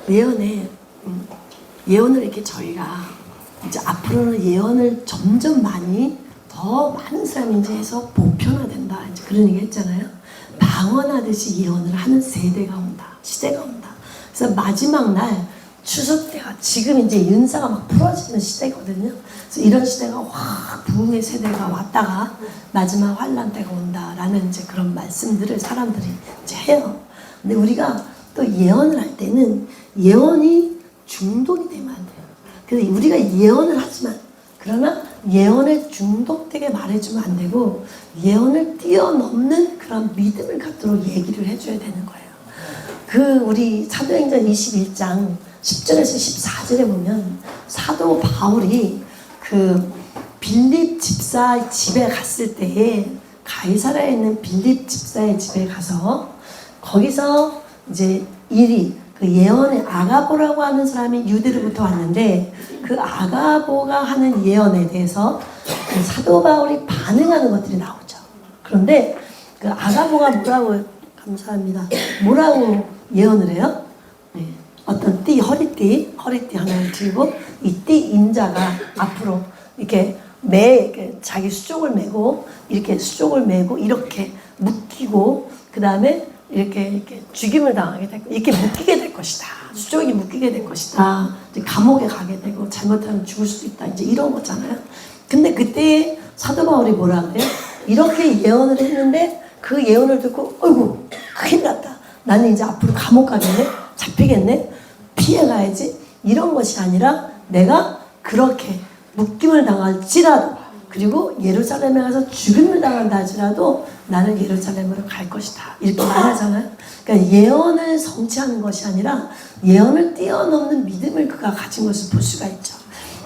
예언을 이렇게 저희가 이제 앞으로는 예언을 점점 더 많은 사람이 이제 해서 보편화된다. 이제 그런 얘기 했잖아요. 방언하듯이 예언을 하는 세대가 온다. 시대가 온다. 그래서 마지막 날 추석 때가 지금 이제 윤사가 막 풀어지는 시대거든요. 그래서 이런 시대가 확 부흥의 세대가 왔다가 마지막 환란 때가 온다라는 이제 그런 말씀들을 사람들이 이제 해요. 근데 우리가 또 예언을 할 때는 예언이 중독이 되면 안 돼요. 그래서 우리가 예언을 하지만 그러나 예언에 중독되게 말해주면 안 되고 예언을 뛰어넘는 그런 믿음을 갖도록 얘기를 해줘야 되는 거예요. 우리 사도행전 21장 10절에서 14절에 보면 사도 바울이 빌립 집사 집에 갔을 때에 가이사라에 있는 빌립 집사의 집에 가서 거기서 이제 예언의 아가보라고 하는 사람이 유대로부터 왔는데 그 아가보가 하는 예언에 대해서 사도 바울이 반응하는 것들이 나오죠. 그런데 그 아가보가 감사합니다. 뭐라고 예언을 해요? 네. 어떤 허리띠 하나를 들고 이 띠 인자가 앞으로 이렇게 자기 수족을 메고 이렇게 묶이고 그 다음에 이렇게 죽임을 당하게 되고 이렇게 묶이게 될 것이다. 수족이 묶이게 될 것이다. 감옥에 가게 되고 잘못하면 죽을 수도 있다. 이제 이런 거잖아요. 근데 그때 사도 바울이 뭐라 그래요? 이렇게 예언을 했는데 그 예언을 듣고 어이구 큰일 났다. 나는 이제 앞으로 감옥 가겠네? 잡히겠네? 피해가야지? 이런 것이 아니라 내가 그렇게 묶임을 당할지라도 그리고 예루살렘에 가서 죽임을 당한다 하지라도 나는 예루살렘으로 갈 것이다. 이렇게 말하잖아요. 그러니까 예언을 성취하는 것이 아니라 예언을 뛰어넘는 믿음을 그가 가진 것을 볼 수가 있죠.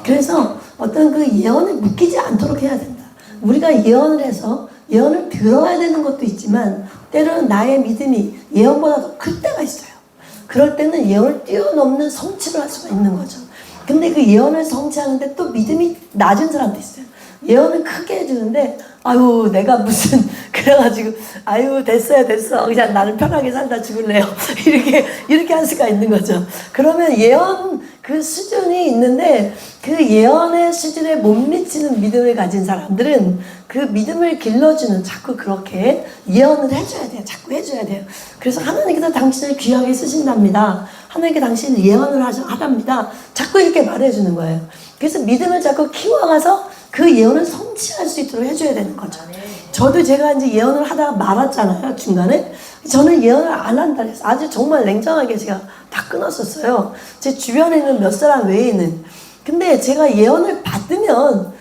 그래서 어떤 그 예언에 묶이지 않도록 해야 된다. 우리가 예언을 해서 예언을 들어야 되는 것도 있지만 때로는 나의 믿음이 예언보다 더 클 때가 있어요. 그럴 때는 예언을 뛰어넘는 성취를 할 수가 있는 거죠. 근데 그 예언을 성취하는데 또 믿음이 낮은 사람도 있어요. 예언을 크게 해주는데 아유 내가 무슨 그래가지고 아유 됐어 그냥 나는 편하게 살다 죽을래요. 이렇게 할 수가 있는 거죠. 그러면 예언 그 수준이 있는데 그 예언의 수준에 못 미치는 믿음을 가진 사람들은 그 믿음을 길러주는 자꾸 그렇게 예언을 해줘야 돼요. 자꾸 해줘야 돼요. 그래서 하나님께서 당신을 귀하게 쓰신답니다. 하나님께 당신을 예언을 하랍니다. 자꾸 이렇게 말해주는 거예요. 그래서 믿음을 자꾸 키워가서 그 예언을 성취할 수 있도록 해줘야 되는 거죠. 저도 제가 이제 예언을 하다가 말았잖아요, 중간에. 저는 예언을 안 한다 그래서 아주 정말 냉정하게 제가 다 끊었었어요. 제 주변에 있는 몇 사람 외에는. 근데 제가 예언을 받으면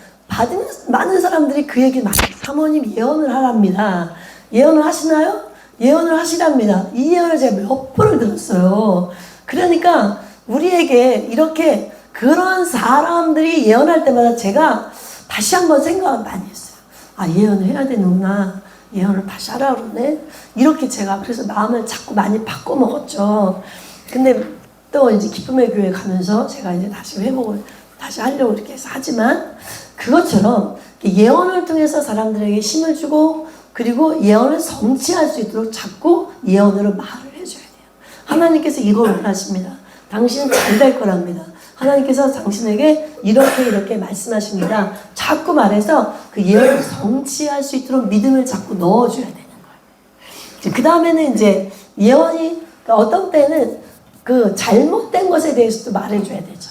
많은 사람들이 그 얘기를 많이 해요. 사모님 예언을 하랍니다. 예언을 하시나요? 예언을 하시랍니다. 이 예언을 제가 몇 번을 들었어요. 그러니까 우리에게 이렇게 그런 사람들이 예언할 때마다 제가 다시 한번 생각을 많이 했어요. 아, 예언을 해야 되는구나. 예언을 다시 하라 그러네. 이렇게 제가 그래서 마음을 자꾸 많이 바꿔 먹었죠. 근데 또 이제 기쁨의 교회 가면서 제가 이제 다시 회복을 다시 하려고 이렇게 해서 하지만 그것처럼 예언을 통해서 사람들에게 힘을 주고 그리고 예언을 성취할 수 있도록 자꾸 예언으로 말을 해줘야 돼요. 하나님께서 이걸 원하십니다. 당신은 잘 될 거랍니다. 하나님께서 당신에게 이렇게 말씀하십니다. 자꾸 말해서 그 예언을 성취할 수 있도록 믿음을 자꾸 넣어줘야 되는 거예요. 그 다음에는 이제 예언이 어떤 때는 그 잘못된 것에 대해서도 말해줘야 되죠.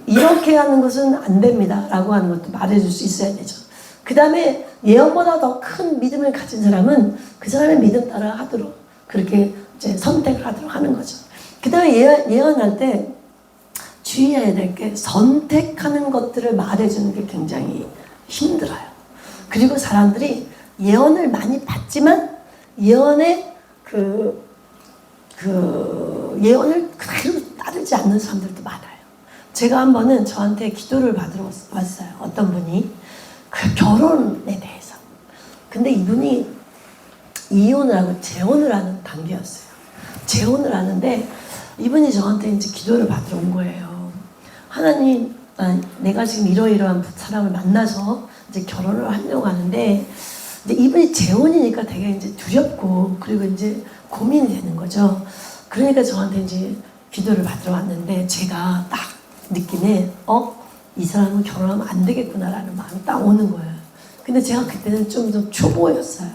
이렇게 하는 것은 안 됩니다. 라고 하는 것도 말해줄 수 있어야 되죠. 그 다음에 예언보다 더 큰 믿음을 가진 사람은 그 사람의 믿음 따라 하도록 그렇게 이제 선택을 하도록 하는 거죠. 그 다음에 예언할 때 주의해야 될 게 선택하는 것들을 말해주는 게 굉장히 힘들어요. 그리고 사람들이 예언을 많이 받지만 예언의 예언을 그대로 따르지 않는 사람들도 많아요. 제가 한 번은 저한테 기도를 받으러 왔어요. 어떤 분이 그 결혼에 대해서. 근데 이분이 이혼을 하고 재혼을 하는 단계였어요. 재혼을 하는데 이분이 저한테 이제 기도를 받으러 온 거예요. 하나님, 내가 지금 이러이러한 사람을 만나서 이제 결혼을 하려고 하는데 이제 이분이 재혼이니까 되게 이제 두렵고 그리고 이제 고민이 되는 거죠. 그러니까 저한테 이제 기도를 받으러 왔는데 제가 딱 느낌에 이 사람은 결혼하면 안 되겠구나라는 마음이 딱 오는 거예요. 근데 제가 그때는 좀 더 초보였어요.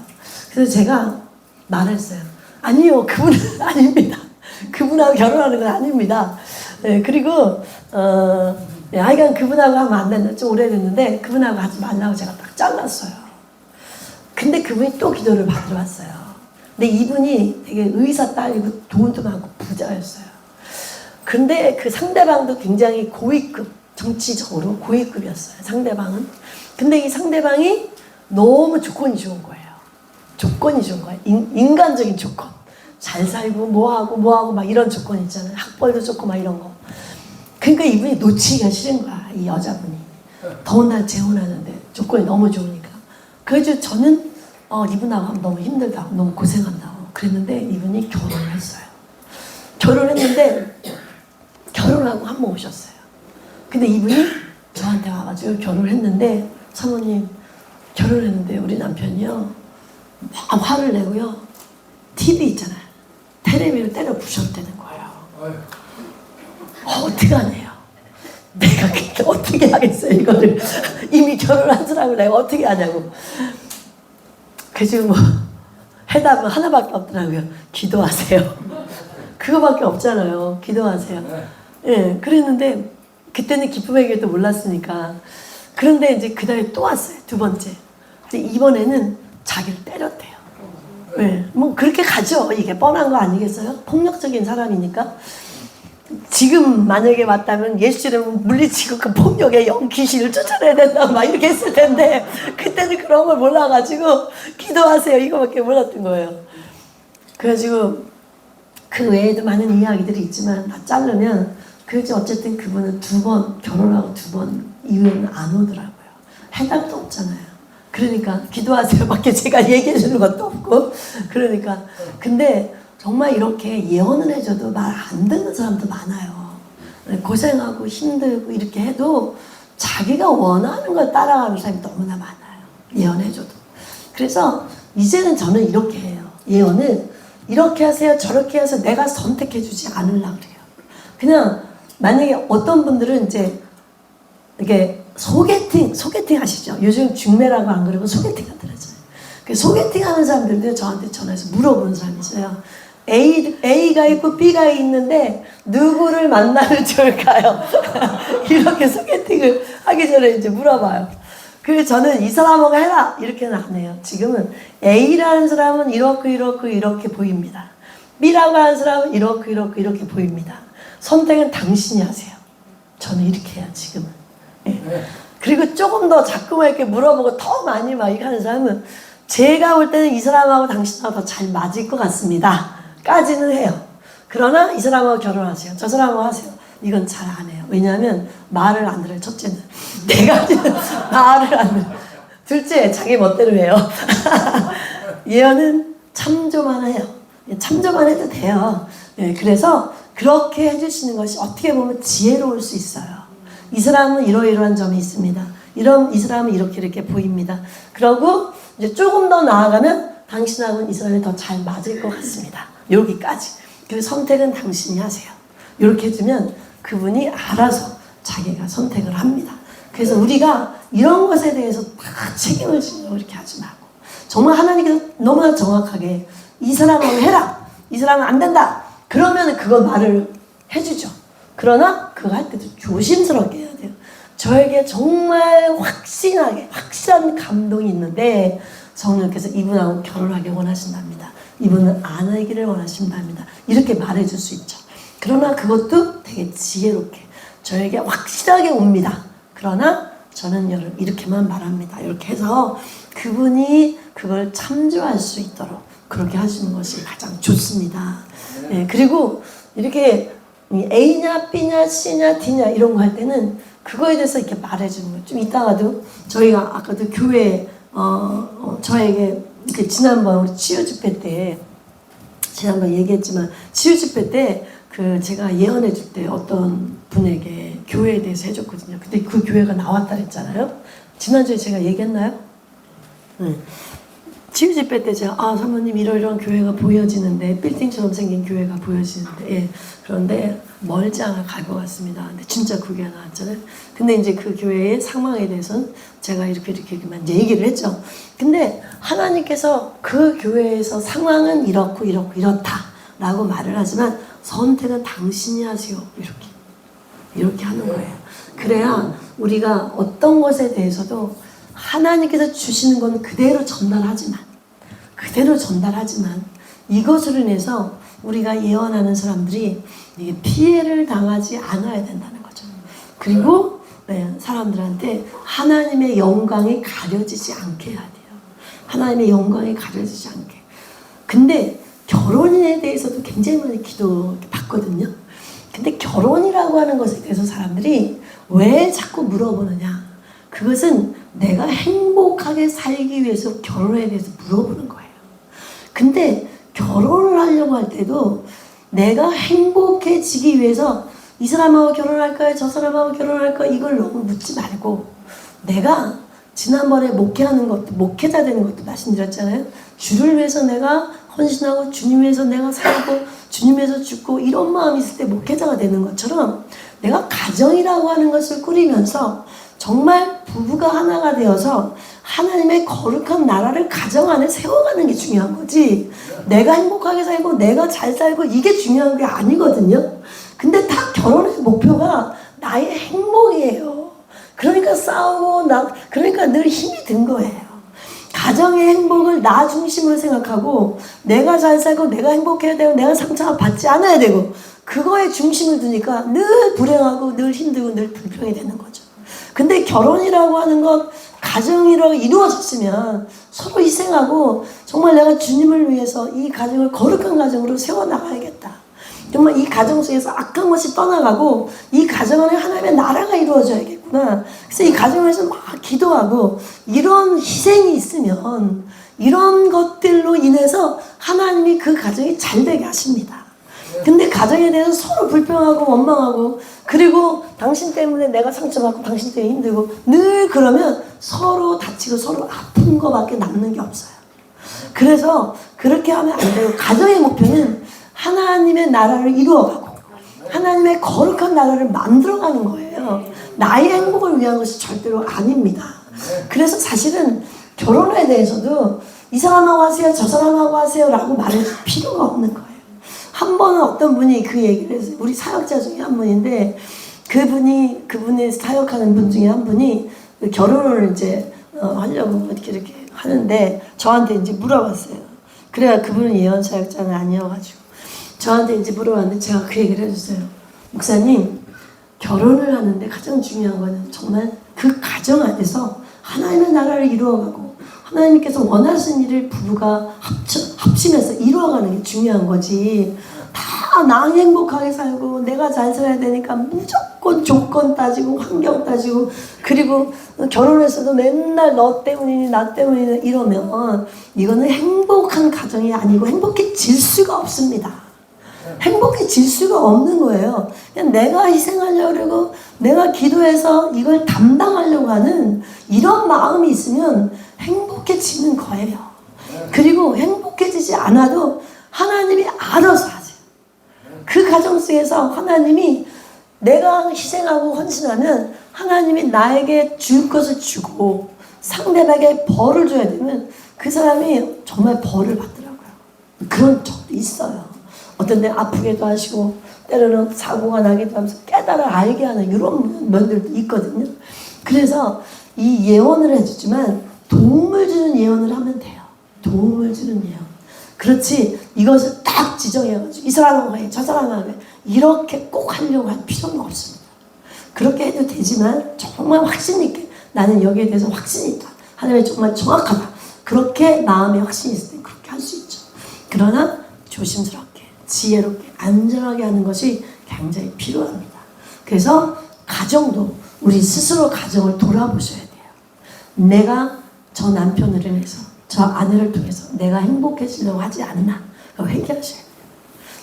그래서 제가 말했어요. 아니요, 그분은 아닙니다. 그분하고 결혼하는 건 아닙니다. 네, 그리고 하여간 그분하고 하면 안 된다. 좀 오래됐는데 그분하고 하지 말라고 제가 딱 잘랐어요. 근데 그분이 또 기도를 받으러 왔어요. 근데 이분이 되게 의사 딸이고 돈도 많고 부자였어요. 근데 그 상대방도 굉장히 고위급, 정치적으로 고위급이었어요. 상대방은. 근데 이 상대방이 너무 조건이 좋은 거예요. 조건이 좋은 거예요. 인간적인 조건. 잘 살고 뭐하고 막 이런 조건 있잖아요. 학벌도 좋고 막 이런 거. 그러니까 이분이 놓치기가 싫은 거야. 이 여자분이. 더군다나 재혼하는데 조건이 너무 좋으니까. 그래서 저는 이분하고 하면 너무 힘들다고 너무 고생한다고 그랬는데 이분이 결혼을 했어요. 결혼했는데 결혼하고 한 번 오셨어요. 근데 이분이 저한테 와가지고 결혼을 했는데 사모님 결혼했는데 우리 남편이요 막 화를 내고요 TV 있잖아요. 텔레비를 때려 부셨다는 거예요. 어떡하네요. 내가 어떻게 하겠어요 이거를. 이미 결혼한 사람을 내가 어떻게 하냐고. 그래서 뭐 해답은 하나밖에 없더라고요. 기도하세요. 그거밖에 없잖아요. 기도하세요. 예, 그랬는데 그때는 기쁨의 교회도 몰랐으니까. 그런데 이제 그다음에 또 왔어요. 두 번째. 근데 이번에는 자기를 때렸대요. 예, 뭐 그렇게 가죠. 이게 뻔한 거 아니겠어요? 폭력적인 사람이니까. 지금 만약에 왔다면 예수 이름은 물리치고 그 폭력의 영 귀신을 쫓아내야 된다 막 이렇게 했을 텐데 그때는 그런 걸 몰라가지고 기도하세요 이거밖에 몰랐던 거예요. 그래가지고 그 외에도 많은 이야기들이 있지만 다 자르면 그래서 어쨌든 그분은 2번 결혼하고 2번 이후에는 안 오더라고요. 해답도 없잖아요. 그러니까 기도하세요 밖에 제가 얘기해 주는 것도 없고 그러니까 근데 정말 이렇게 예언을 해줘도 말 안 듣는 사람도 많아요. 고생하고 힘들고 이렇게 해도 자기가 원하는 걸 따라가는 사람이 너무나 많아요. 예언해줘도. 그래서 이제는 저는 이렇게 해요. 예언은 이렇게 하세요 저렇게 해서 내가 선택해주지 않으려고 그래요. 그냥 만약에 어떤 분들은 이제 이게 소개팅 하시죠. 요즘 중매라고 안 그러고 소개팅 하더라고요. 그 소개팅 하는 사람들도 저한테 전화해서 물어보는 사람이 있어요. A가 있고 B가 있는데 누구를 만나면 좋을까요? 이렇게 소개팅을 하기 전에 이제 물어봐요. 그래서 저는 이 사람하고 해라 이렇게는 안 해요. 지금은 A라는 사람은 이렇게 보입니다. B라고 하는 사람은 이렇게 보입니다. 선택은 당신이 하세요. 저는 이렇게 해요 지금은. 예. 그리고 조금 더 자꾸만 이렇게 물어보고 더 많이 막 이렇게 하는 사람은 제가 볼 때는 이 사람하고 당신하고 더 잘 맞을 것 같습니다. 까지는 해요. 그러나 이 사람하고 결혼하세요. 저 사람하고 하세요. 이건 잘 안 해요. 왜냐하면 말을 안 들어요. 첫째는. 내가 말을 안 들어요. 둘째, 자기 멋대로 해요. 예언은 참조만 해요. 참조만 해도 돼요. 예, 그래서 그렇게 해주시는 것이 어떻게 보면 지혜로울 수 있어요. 이 사람은 이러이러한 점이 있습니다. 이 사람은 이렇게 보입니다. 그러고 이제 조금 더 나아가면 당신하고는 이 사람이 더 잘 맞을 것 같습니다. 여기까지. 그 선택은 당신이 하세요. 이렇게 해주면 그분이 알아서 자기가 선택을 합니다. 그래서 우리가 이런 것에 대해서 다 책임을 지려고 이렇게 하지 말고 정말 하나님께서 너무나 정확하게 이 사람하고 해라. 이 사람은 안 된다. 그러면 그거 말을 해주죠. 그러나 그거 할 때도 조심스럽게 해야 돼요. 저에게 정말 확실한 감동이 있는데 성령께서 이분하고 결혼하길 원하신답니다. 이분은 아내이기를 원하신답니다. 이렇게 말해줄 수 있죠. 그러나 그것도 되게 지혜롭게 저에게 확실하게 옵니다. 그러나 저는 이렇게만 말합니다. 이렇게 해서 그분이 그걸 참조할 수 있도록 그렇게 하시는 것이 가장 좋습니다. 네, 그리고 이렇게 A냐 B냐 C냐 D냐 이런 거 할 때는 그거에 대해서 이렇게 말해주는 거예요. 좀 이따가도 저희가 아까도 교회 저에게 그 지난번 우리 치유 집회 때 지난번 얘기했지만 치유 집회 때 그 제가 예언해 줄 때 어떤 분에게 교회에 대해서 해줬거든요. 근데 그 교회가 나왔다 그랬잖아요. 지난주에 제가 얘기했나요? 네. 치유집회 때 제가 사모님 이러이러한 교회가 보여지는데 빌딩처럼 생긴 교회가 보여지는데 예, 그런데 멀지 않아 갈 것 같습니다. 근데 진짜 그게 나왔잖아요. 근데 이제 그 교회의 상황에 대해서는 제가 이렇게만 얘기를 했죠. 근데 하나님께서 그 교회에서 상황은 이렇고 이렇다라고 말을 하지만 선택은 당신이 하세요. 이렇게 하는 거예요. 그래야 우리가 어떤 것에 대해서도 하나님께서 주시는 건 그대로 전달하지만 이것으로 인해서 우리가 예언하는 사람들이 이게 피해를 당하지 않아야 된다는 거죠. 그리고 사람들한테 하나님의 영광이 가려지지 않게 해야 돼요. 하나님의 영광이 가려지지 않게. 근데 결혼에 대해서도 굉장히 많이 기도 받거든요. 근데 결혼이라고 하는 것에 대해서 사람들이 왜 자꾸 물어보느냐. 그것은 내가 행복하게 살기 위해서 결혼에 대해서 물어보는 거예요. 근데 결혼을 하려고 할 때도 내가 행복해지기 위해서 이 사람하고 결혼할까요? 저 사람하고 결혼할까요? 이걸 너무 묻지 말고 내가 지난번에 목회자 되는 것도 말씀드렸잖아요. 주를 위해서 내가 헌신하고 주님 위해서 내가 살고 주님 위해서 죽고 이런 마음이 있을 때 목회자가 되는 것처럼 내가 가정이라고 하는 것을 꾸리면서 정말 부부가 하나가 되어서 하나님의 거룩한 나라를 가정 안에 세워가는 게 중요한 거지. 내가 행복하게 살고 내가 잘 살고 이게 중요한 게 아니거든요. 근데 다 결혼의 목표가 나의 행복이에요. 그러니까 싸우고 그러니까 늘 힘이 든 거예요. 가정의 행복을 나 중심으로 생각하고 내가 잘 살고 내가 행복해야 되고 내가 상처가 받지 않아야 되고 그거에 중심을 두니까 늘 불행하고 늘 힘들고 늘 불평이 되는 거죠. 근데 결혼이라고 하는 것 가정이라고 이루어졌으면 서로 희생하고 정말 내가 주님을 위해서 이 가정을 거룩한 가정으로 세워나가야겠다. 정말 이 가정 속에서 악한 것이 떠나가고 이 가정 안에 하나님의 나라가 이루어져야겠구나. 그래서 이 가정에서 막 기도하고 이런 희생이 있으면 이런 것들로 인해서 하나님이 그 가정이 잘 되게 하십니다. 근데 가정에 대해서 서로 불평하고 원망하고 그리고 당신 때문에 내가 상처받고 당신 때문에 힘들고 늘 그러면 서로 다치고 서로 아픈 거밖에 남는 게 없어요. 그래서 그렇게 하면 안 되고 가정의 목표는 하나님의 나라를 이루어가고 하나님의 거룩한 나라를 만들어가는 거예요. 나의 행복을 위한 것이 절대로 아닙니다. 그래서 사실은 결혼에 대해서도 이 사람하고 하세요 저 사람하고 하세요 라고 말할 필요가 없는 거예요. 한 번은 어떤 분이 그 얘기를 했어요. 우리 사역자 중에 한 분인데 그분의 사역하는 분 중에 한 분이 결혼을 이제 하려고 이렇게 하는데 저한테 이제 물어봤어요. 그래야 그분은 예언 사역자는 아니어가지고 저한테 이제 물어봤는데 제가 그 얘기를 해줬어요. 목사님, 결혼을 하는데 가장 중요한 거는 정말 그 가정 안에서 하나님의 나라를 이루어가고 하나님께서 원하시는 일을 부부가 합치면서 이루어가는 게 중요한 거지. 다 나 행복하게 살고 내가 잘 살아야 되니까 무조건 조건 따지고 환경 따지고 그리고 결혼해서도 맨날 너 때문이니 나 때문이니 이러면 이거는 행복한 가정이 아니고 행복해질 수가 없습니다. 행복해질 수가 없는 거예요. 그냥 내가 희생하려고 내가 기도해서 이걸 담당하려고 하는 이런 마음이 있으면 행복해지는 거예요. 그리고 행복해지지 않아도 하나님이 알아서 하세요. 그 가정 속에서 하나님이 내가 희생하고 헌신하면 하나님이 나에게 줄 것을 주고 상대방에게 벌을 줘야 되면 그 사람이 정말 벌을 받더라고요. 그런 적도 있어요. 어떤 데 아프게도 하시고 때로는 사고가 나기도 하면서 깨달아 알게 하는 이런 면들도 있거든요. 그래서 이 예언을 해주지만 도움을 주는 예언을 하면 돼요. 도움을 주는 예언. 그렇지 이것을 딱 지정해가지고 이 사람하고 해 저 사람하고 해 이렇게 꼭 하려고 할 필요는 없습니다. 그렇게 해도 되지만 정말 확신 있게 나는 여기에 대해서 확신이 있다. 하나님이 정말 정확하다. 그렇게 마음에 확신이 있을 때 그렇게 할 수 있죠. 그러나 조심스럽게 지혜롭게 안전하게 하는 것이 굉장히 필요합니다. 그래서 가정도 우리 스스로 가정을 돌아보셔야 돼요. 내가 저 남편을 인해서 저 아내를 통해서 내가 행복해지려고 하지 않나 회개하셔야 돼요.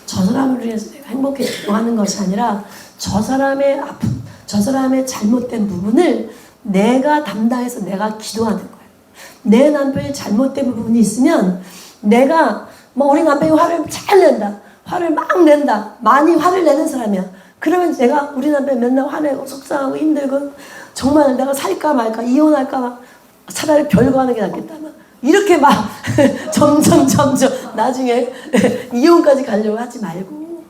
저 사람을 위해서 내가 행복해지려고 하는 것이 아니라 저 사람의 아픔, 저 사람의 잘못된 부분을 내가 담당해서 내가 기도하는 거예요. 내 남편이 잘못된 부분이 있으면 내가 뭐 우리 남편이 화를 잘 낸다. 화를 막 낸다. 많이 화를 내는 사람이야. 그러면 내가 우리 남편 맨날 화내고 속상하고 힘들고 정말 내가 살까 말까 이혼할까 막 차라리 별거 하는 게 낫겠다. 막 이렇게 막 점점 나중에 이혼까지 가려고 하지 말고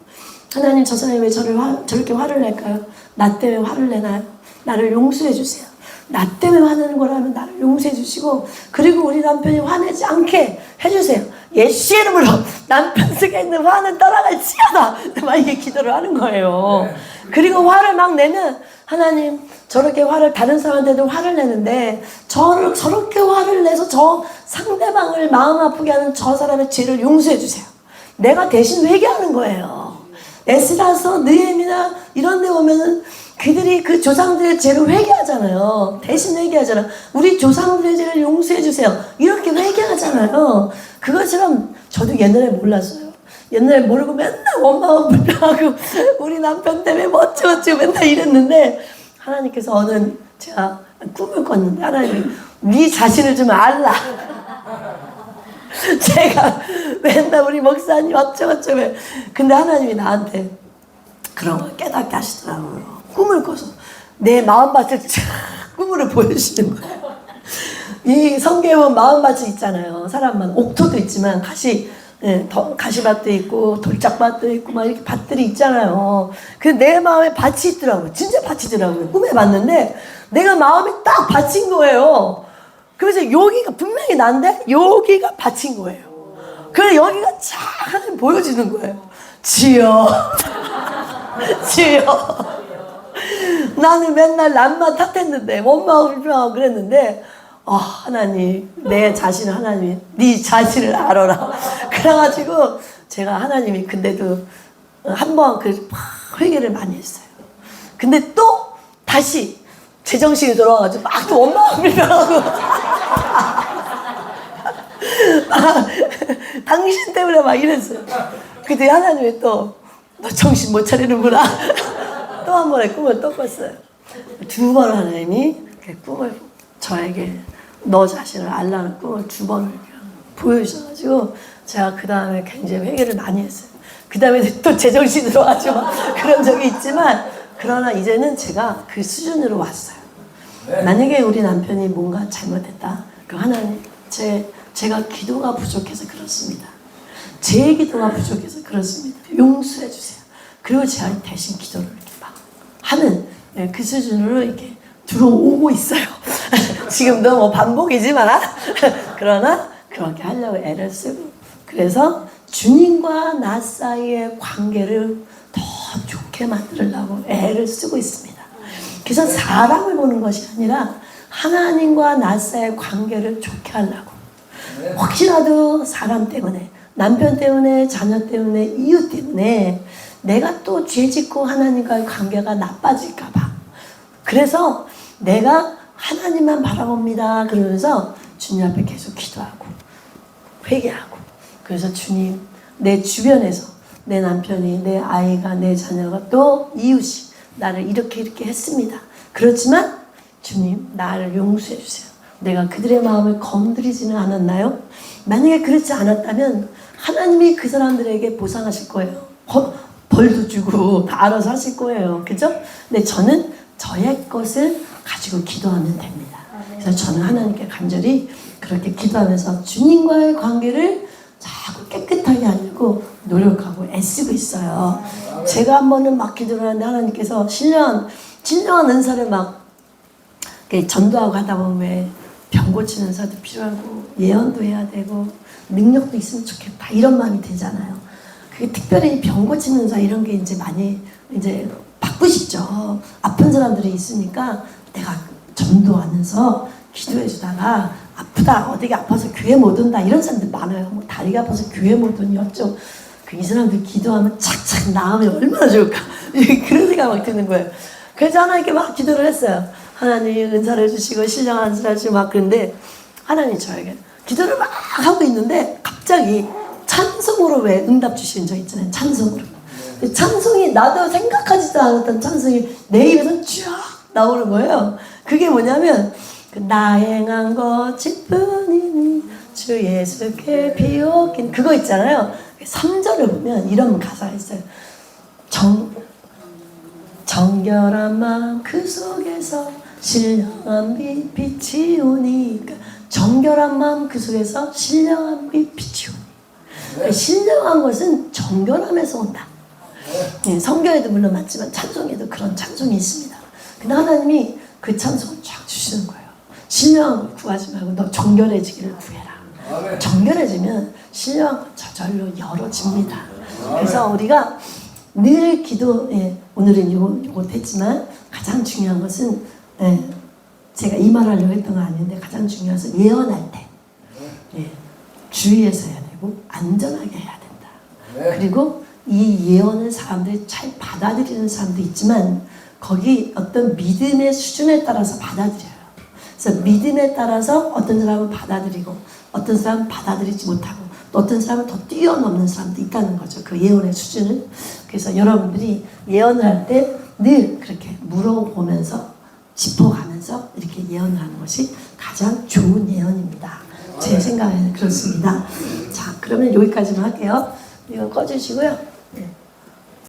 하나님 저 사람이 왜 저렇게 화를 낼까요? 나 때문에 화를 내나요? 나를 용서해 주세요. 나 때문에 화내는 거라면 나를 용서해 주시고 그리고 우리 남편이 화내지 않게 해주세요. 예수의 이름으로 남편 속에 있는 화는 떠나갈지어다. 막 이게 기도를 하는 거예요. 그리고 화를 막 내면 하나님 저렇게 화를 다른 사람한테도 화를 내는데 저렇게 화를 내서 저 상대방을 마음 아프게 하는 저 사람의 죄를 용서해 주세요. 내가 대신 회개하는 거예요. 에스라서 느헤미나 이런 데 오면은 그들이 그 조상들의 죄를 회개하잖아요. 대신 회개하잖아. 우리 조상들의 죄를 용서해 주세요. 이렇게 회개하잖아요. 그것처럼 저도 옛날에 몰랐어요. 옛날에 모르고 맨날 원망은 불평하고 우리 남편 때문에 뭐 어쩌고저쩌고 맨날 이랬는데 하나님께서 어느 제가 꿈을 꿨는데 하나님이 네 자신을 좀 알라. 제가 맨날 우리 목사님 어쩌고저쩌고 근데 하나님이 나한테 그런 걸 깨닫게 하시더라고요. 꿈을 꿔서 내 마음밭을 쫙 꿈으로 보여주시는 거예요. 이 성경에 마음밭이 있잖아요. 사람만 옥토도 있지만 가시밭도 있고 돌짝밭도 있고 막 이렇게 밭들이 있잖아요. 근데 내 마음에 밭이 있더라고요. 진짜 밭이더라고요. 꿈에 봤는데 내가 마음이 딱 밭인 거예요. 그래서 여기가 분명히 난데 여기가 밭인 거예요. 그래서 여기가 쫙 하나님 보여주는 거예요. 주여 주여 나는 맨날 남만 탓했는데 원망하고 불평하고 그랬는데 하나님 내 자신을 하나님이 네 자신을 알아라. 그래가지고 제가 하나님이 근데도 한번 회개를 많이 했어요. 근데 또 다시 제정신이 돌아와가지고 막 또 원망하고 불평하고 당신 때문에 막 이랬어요. 그때 하나님이 또 너 정신 못 차리는구나. 또 한 번의 꿈을 또 꿨어요. 두 번 하나님이 꿈을 저에게 너 자신을 알라는 꿈을 두 번을 보여주셔가지고 제가 그 다음에 굉장히 회개를 많이 했어요. 그 다음에 또 제정신으로 와가지고 그런 적이 있지만 그러나 이제는 제가 그 수준으로 왔어요. 만약에 우리 남편이 뭔가 잘못했다. 그 하나님 제가 기도가 부족해서 그렇습니다. 제 기도가 부족해서 그렇습니다. 용서해 주세요. 그리고 제가 대신 기도를 이렇게 막 하는 그 수준으로 이렇게 들어오고 있어요. 지금도 뭐 반복이지만 그러나 그렇게 하려고 애를 쓰고 그래서 주님과 나 사이의 관계를 더 좋게 만들려고 애를 쓰고 있습니다. 그래서 사람을 보는 것이 아니라 하나님과 나 사이의 관계를 좋게 하려고 혹시라도 사람 때문에 남편 때문에 자녀 때문에 이웃 때문에 내가 또 죄짓고 하나님과의 관계가 나빠질까 봐 그래서 내가 하나님만 바라봅니다 그러면서 주님 앞에 계속 기도하고 회개하고 그래서 주님 내 주변에서 내 남편이 내 아이가 내 자녀가 또 이웃이 나를 이렇게 했습니다. 그렇지만 주님 나를 용서해 주세요. 내가 그들의 마음을 건드리지는 않았나요? 만약에 그렇지 않았다면 하나님이 그 사람들에게 보상하실 거예요. 벌도 주고 다 알아서 하실 거예요. 그죠? 근데 저는 저의 것을 가지고 기도하면 됩니다. 그래서 저는 하나님께 간절히 그렇게 기도하면서 주님과의 관계를 자꾸 깨끗하게 하려고 노력하고 애쓰고 있어요. 제가 한 번은 막 기도를 하는데 하나님께서 신령한 은사를 막 전도하고 하다 보면 병 고치는 은사도 필요하고 예언도 해야 되고 능력도 있으면 좋겠다 이런 마음이 들잖아요. 그게 특별히 병 고치는 은사 이런 게 이제 많이 이제 받고 싶죠. 아픈 사람들이 있으니까 내가 전도하면서 기도해 주다가 아프다 어디가 아파서 교회 못 온다 이런 사람들 많아요. 뭐 다리가 아파서 교회 못 오니 어쩌고 이 사람들 기도하면 착착 나으면 얼마나 좋을까 그런 생각 막 드는 거예요. 그래서 하나님께 막 기도를 했어요. 하나님 은사를 주시고 신령한 은사를 주시고 막 그런데 하나님 저에게 기도를 막 하고 있는데 갑자기 찬송으로 왜 응답 주시는 적 있잖아요. 찬송으로. 찬송이 나도 생각하지도 않았던 찬송이 내 입에서 쫙 나오는 거예요. 그게 뭐냐면 나 행한 것뿐이니 주 예수께 비옥긴 그거 있잖아요. 3절을 보면 이런 가사가 있어요. 정결한 마음 그 속에서 신령한 빛이 오니까 정결한 마음 그 속에서 신령한 빛이 오니 신령한 것은 정결함에서 온다. 성경에도 물론 맞지만 찬송에도 그런 찬송이 있습니다. 근데 하나님이 그 찬송을 쫙 주시는 거예요. 신령한 걸 구하지 말고 너 정결해지기를 구해라. 정결해지면 신령한 건 저절로 열어집니다. 그래서 우리가 늘 기도, 오늘은 요거 했지만 가장 중요한 것은 제가 이 말 하려고 했던 건 아닌데 가장 중요한 것은 예언할 때 주의해서 해야 되고 안전하게 해야 된다. 그리고 이 예언을 사람들이 잘 받아들이는 사람도 있지만 거기 어떤 믿음의 수준에 따라서 받아들여요. 그래서 믿음에 따라서 어떤 사람은 받아들이고 어떤 사람은 받아들이지 못하고 또 어떤 사람은 더 뛰어넘는 사람도 있다는 거죠. 그 예언의 수준을. 그래서 여러분들이 예언을 할 때 늘 그렇게 물어보면서 짚어가면서 이렇게 예언을 하는 것이 가장 좋은 예언입니다. 제 생각에는 그렇습니다. 자, 그러면 여기까지만 할게요. 이거 꺼주시고요.